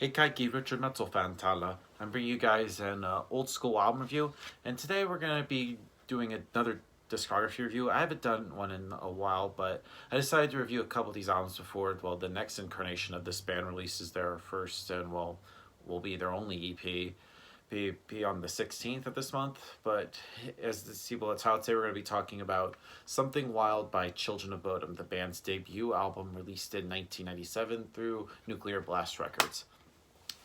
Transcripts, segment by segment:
Hey Kaiki, Richard Metal fan Tala. I'm bringing you guys an old school album review, and today we're going to be doing another discography review. I haven't done one in a while, but I decided to review a couple of these albums before, well, the next incarnation of this band releases their first and, well, will be their only EP. Be on the 16th of this month, but as the sequel title today, we're going to be talking about Something Wild by Children of Bodom, the band's debut album released in 1997 through Nuclear Blast Records.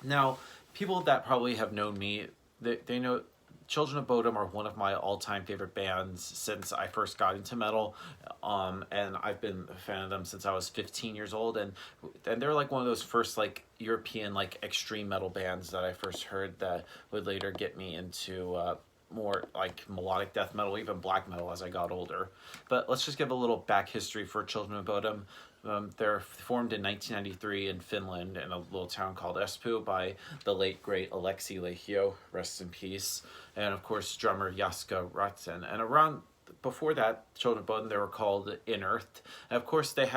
Now, people that probably have known me, they know Children of Bodom are one of my all-time favorite bands since I first got into metal, and I've been a fan of them since I was 15 years old, and they're like one of those first like European like extreme metal bands that I first heard that would later get me into more like melodic death metal, even black metal as I got older. But let's just give a little back history for Children of Bodom. They're formed in 1993 in Finland in a little town called Espoo by the late great Alexi Lehio, rest in peace, and of course drummer Jaska Ratzen. And around before that, Children of Bodom, they were called Inearthed. And of course they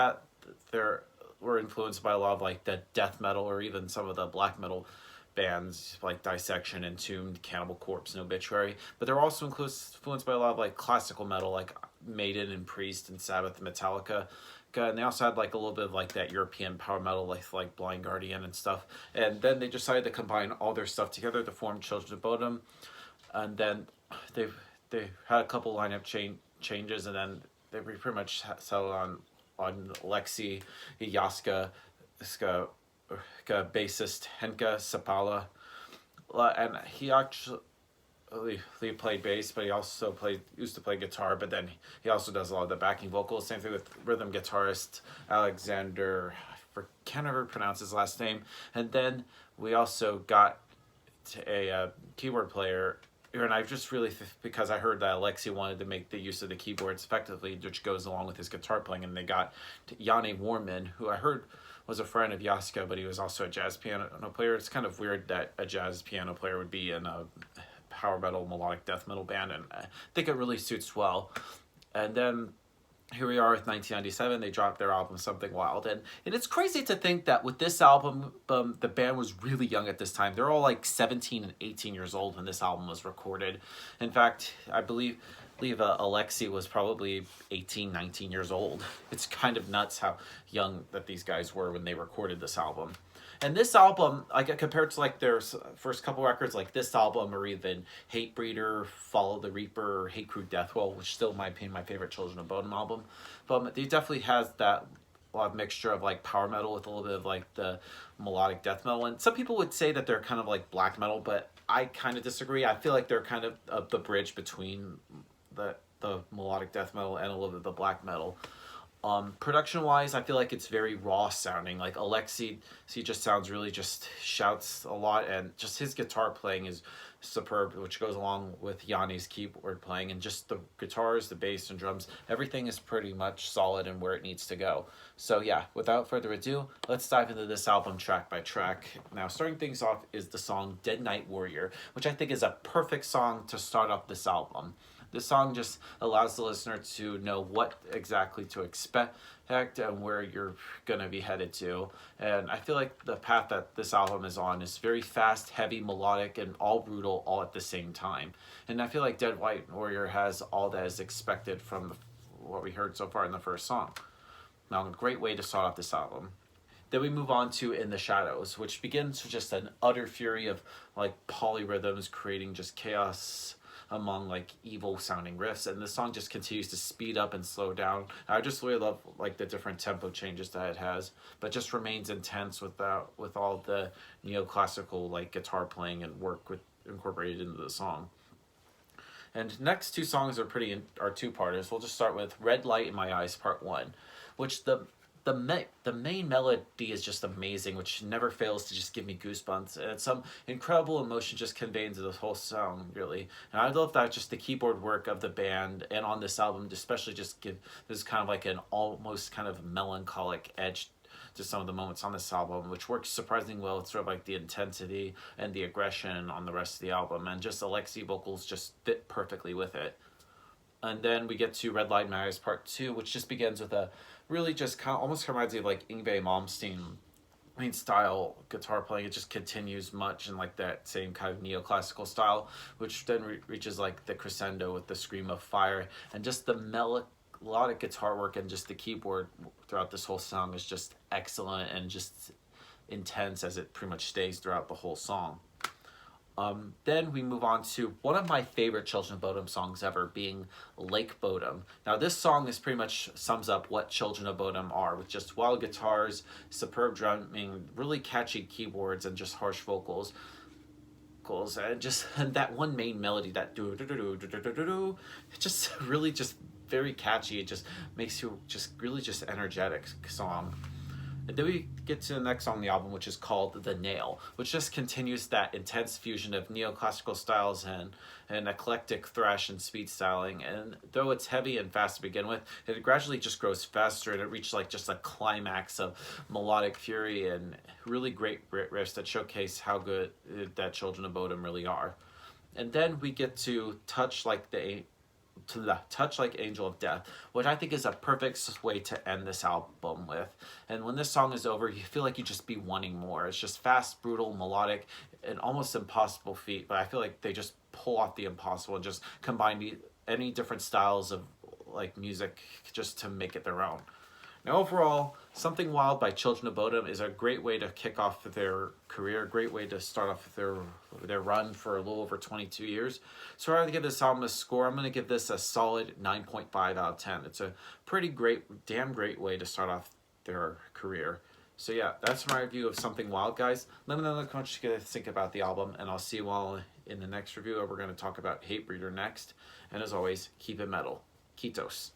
were influenced by a lot of like the death metal or even some of the black metal bands like Dissection, Entombed, Cannibal Corpse, and Obituary. But they're also influenced by a lot of like classical metal like Maiden and Priest and Sabbath and Metallica. And they also had like a little bit of like that European power metal like Blind Guardian and stuff. And then they decided to combine all their stuff together to form Children of Bodom. And then they had a couple lineup changes, and then they pretty much settled on Lexi, Jaska, bassist Henka Sapala, and he actually played bass, but he also used to play guitar, but then he also does a lot of the backing vocals. Same thing with rhythm guitarist Alexander, can't ever pronounce his last name. And then we also got a keyboard player, and I just really, because I heard that Alexi wanted to make the use of the keyboards effectively, which goes along with his guitar playing, and they got Yanni Warman, who I heard was a friend of Jaska, but he was also a jazz piano player. It's kind of weird that a jazz piano player would be in a power metal, melodic death metal band, and I think it really suits well. And then here we are with 1997. They dropped their album Something Wild, and it's crazy to think that with this album, the band was really young at this time. They're all like 17 and 18 years old when this album was recorded. In fact, I believe Alexi was probably 18, 19 years old. It's kind of nuts how young that these guys were when they recorded this album. And this album, like compared to like their first couple records, like this album, or even Hate Breeder, Follow the Reaper, or Hate Crew Deathwell, which still, in my opinion, my favorite Children of Bodom album. But it definitely has that mixture of like power metal with a little bit of like the melodic death metal. And some people would say that they're kind of like black metal, but I kind of disagree. I feel like they're kind of the bridge between the melodic death metal and a little bit of the black metal. Production wise, I feel like it's very raw sounding. Like Alexi, he just sounds really just shouts a lot, and just his guitar playing is superb, which goes along with Yanni's keyboard playing, and just the guitars, the bass, and drums, everything is pretty much solid and where it needs to go. So yeah, without further ado, let's dive into this album track by track. Now, starting things off is the song Dead Night Warrior, which I think is a perfect song to start off this album. This song just allows the listener to know what exactly to expect and where you're going to be headed to. And I feel like the path that this album is on is very fast, heavy, melodic, and all brutal all at the same time. And I feel like Dead White Warrior has all that is expected from what we heard so far in the first song. Now, a great way to start off this album. Then we move on to In the Shadows, which begins with just an utter fury of like polyrhythms creating just chaos among like evil sounding riffs, and the song just continues to speed up and slow down. I just really love like the different tempo changes that it has, but just remains intense with all the neoclassical like guitar playing and work incorporated into the song. And next two songs are two-parters. We'll just start with Red Light in My Eyes Part 1, which the main melody is just amazing, which never fails to just give me goosebumps, and some incredible emotion just conveyed into the whole song, really. And I love that just the keyboard work of the band and on this album especially just give this kind of like an almost kind of melancholic edge to some of the moments on this album, which works surprisingly well with sort of like the intensity and the aggression on the rest of the album, and just Alexi vocals just fit perfectly with it. And then we get to Red Light in My Eyes Part 2, which just begins with a really just kind of almost reminds me of like Yngwie Malmsteen style guitar playing. It just continues much in like that same kind of neoclassical style, which then reaches like the crescendo with the scream of fire, and just the melodic guitar work and just the keyboard throughout this whole song is just excellent and just intense as it pretty much stays throughout the whole song. Then we move on to one of my favorite Children of Bodom songs ever, being Lake Bodom. Now this song is pretty much sums up what Children of Bodom are, with just wild guitars, superb drumming, really catchy keyboards, and just harsh vocals. And just and that one main melody, that do do do do do do do do, it just really just very catchy. It just makes you just really just energetic song. And then we get to the next song on the album, which is called The Nail, which just continues that intense fusion of neoclassical styles and eclectic thrash and speed styling. And though it's heavy and fast to begin with, it gradually just grows faster, and it reaches like just a climax of melodic fury and really great riffs that showcase how good that Children of Bodom really are. And then we get to Touch Like Angel of Death, which I think is a perfect way to end this album with. And when this song is over, you feel like you just be wanting more. It's just fast, brutal, melodic, and almost impossible feat, but I feel like they just pull off the impossible and just combine any different styles of like music just to make it their own. Now overall, Something Wild by Children of Bodom is a great way to kick off their career, great way to start off their run for a little over 22 years. So rather than give this album a score, I'm going to give this a solid 9.5 out of 10. It's a pretty great, damn great way to start off their career. So yeah, that's my review of Something Wild, guys. Let me know what you guys think about the album, and I'll see you all in the next review. We're going to talk about Hatebreeder next. And as always, keep it metal. Kitos.